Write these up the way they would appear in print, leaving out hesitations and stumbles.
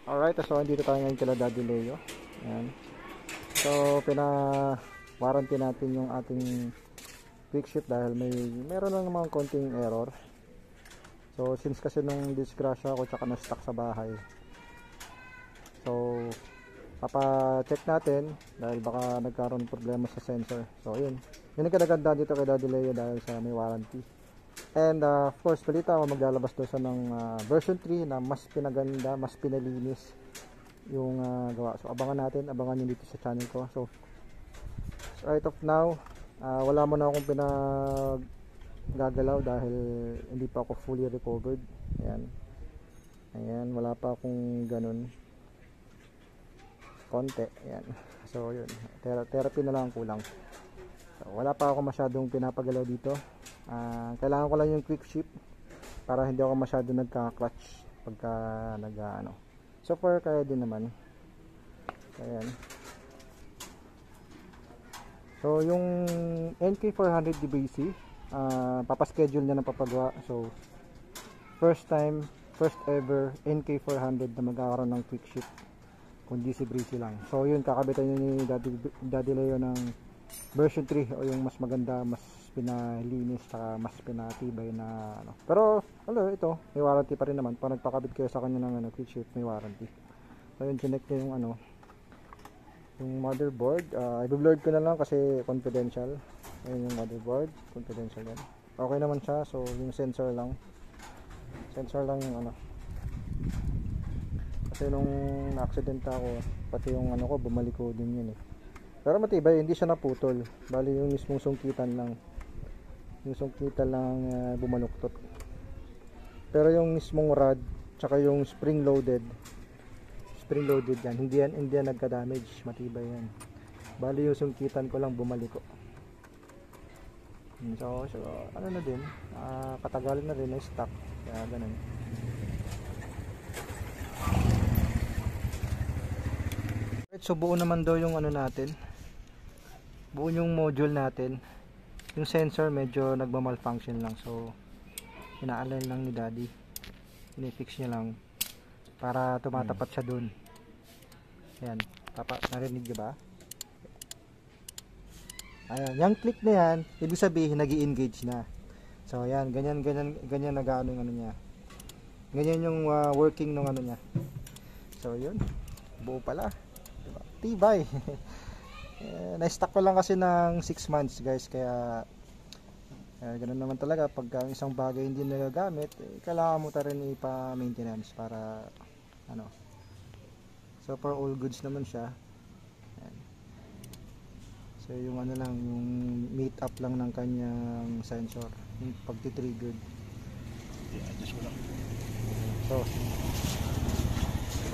Alright, so andito tayo ngayon kila Daddy Leo. Ayan. So, warranty natin yung ating quick ship dahil meron lang namang konting error. So, since kasi nung disgrasya ako tsaka na-stuck sa bahay. So, papa-check natin dahil baka nagkaroon problema sa sensor. So, yun. Yun ang kinaganda dito kay Daddy Leo dahil sa may warranty. And of course, balita ako maglalabas doon sa ng version 3 na mas pinaganda, mas pinalinis yung gawa. So abangan nyo dito sa channel ko. So right of now, wala mo na akong pinagagalaw dahil hindi pa ako fully recovered. Ayan, wala pa akong ganun konti. Ayan. So yun, therapy na lang ang kulang. So, wala pa ako masyadong pinapagalaw dito. Kailangan ko lang yung quick ship para hindi ako masyado nagka-clutch pagka so far kaya din naman. Ayan. So yung NK400 DBC, papaschedule niya ng papagawa. So first ever NK400 na magkakaroon ng quick ship kung DC breezy lang. So yun, kakabitan niya ni Daddy Leo ng version 3 o yung mas maganda, mas pinalinis saka mas pinatibay na pero ito may warranty pa rin naman. Pag nagpakabit kayo sa kanya ng quick ship, may warranty. So yun, connect niya yung motherboard. I-blurred ko na lang kasi confidential. Ayun yung motherboard, confidential yan. Okay naman siya. So yung sensor lang yung kasi nung na-accident ako, pati yung ko bumalik ko din yun pero matibay, hindi siya naputol. Bali yung mismong sungkitan lang bumaluktot. Pero yung mismong rod tsaka yung spring loaded yan, hindi yan nagka-damage, matibay yan. Bali yung sungkitan ko lang bumaliko. So na din, katagalan na rin na stock, kaya ganun. So buo naman daw yung natin, buo yung module natin. Yung sensor medyo nagma-malfunction lang, so ina-align lang ni Daddy, ini-fix niya lang para tumatapat siya dun. Ayan, narinig niyo ba? Ayan, yung click na yan, ibig sabihin nag-i-engage na. So ayan, ganyan nag-aano yung niya. Ganyan yung working ng niya. So yun, buo pala. Diba? Tibay. Na-stock ko lang kasi ng 6 months guys, kaya ganoon naman talaga pag ang isang bagay hindi nagagamit, kailangan mo ta rin ipa-maintenance para so for all goods naman siya. Ayan. So yung lang, yung meet up lang ng kanyang sensor, yung pagti-triggered. I-adjust ko lang. So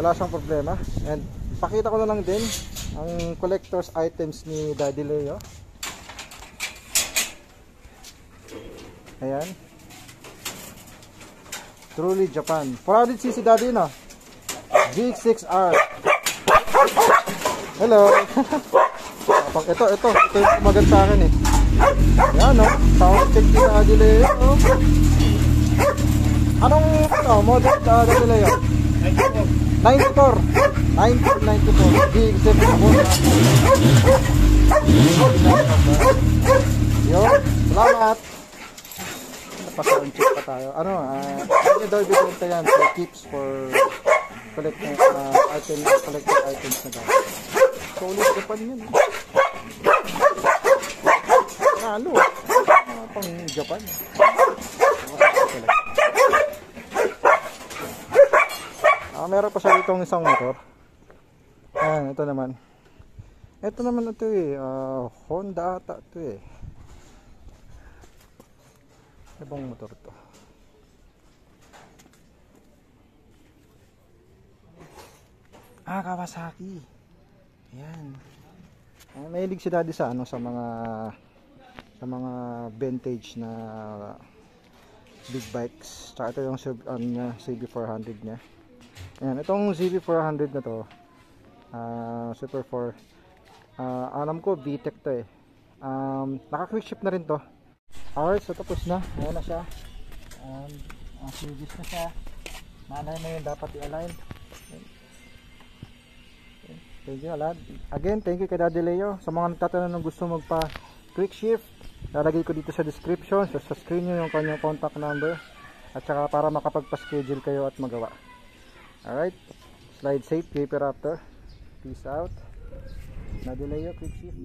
wala siyang problema. And pakita ko na lang din ang collector's items ni Daddy Leo. Ayan, truly Japan 400cc Daddy GX6R. Hello. ito yung kumagat sa akin Ayan sound check ni Daddy Leo. Anong model Daddy Leo? 1994 GX7 ako. Yun, salamat. Napa-sound check pa tayo. Hindi daw ibigay yan for keeps for collecting collecting items na daw. Solid Japan yun. Nalo. Pang Japan. Meron pa siya ditong isang motor. Ayan, ito naman ito Honda ata ito Ibang motor to. Kawasaki. Ayan. Mahilig si Daddy sa sa mga vintage na big bikes. Tsaka ito yung CB400 niya. Ayan, itong CB400 na to, Super 4, alam ko VTEC to naka quick ship na rin to. Alright, so tapos na. Ayan na siya. Series na siya. Na-align na yun, dapat i-align. Thank you lahat. Again, thank you kay Daddy Leo. Sa mga nagtatanong ng gusto magpa quick shift, lalagay ko dito sa description, sa screen nyo yung kanyang contact number, at saka para makapagpa-schedule kayo at magawa. Alright, slide safe, Paper Raptor. Peace out. Daddy Leo, quick shift.